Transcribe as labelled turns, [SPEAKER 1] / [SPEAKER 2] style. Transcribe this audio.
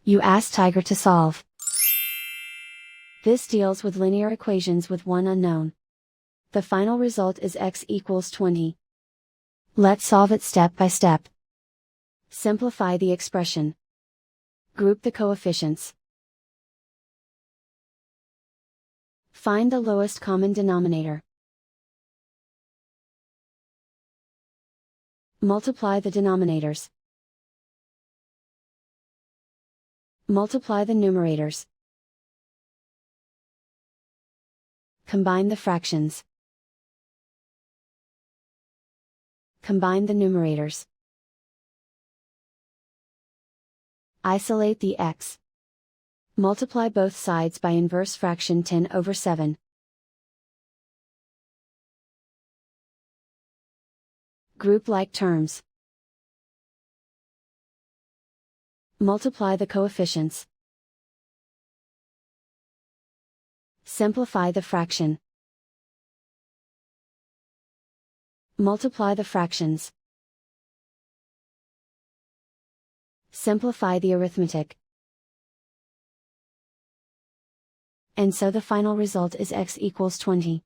[SPEAKER 1] You ask Tiger to solve. This deals with linear equations with one unknown. The final result is x equals 20. Let's solve it step by step. Simplify the expression. Group the coefficients. Find the lowest common denominator. Multiply the denominators. Multiply the numerators. Combine the fractions. Combine the numerators. Isolate the x. Multiply both sides by inverse fraction 10/7. Group like terms. Multiply the coefficients. Simplify the fraction. Multiply the fractions. Simplify the arithmetic. And so the final result is x equals 20.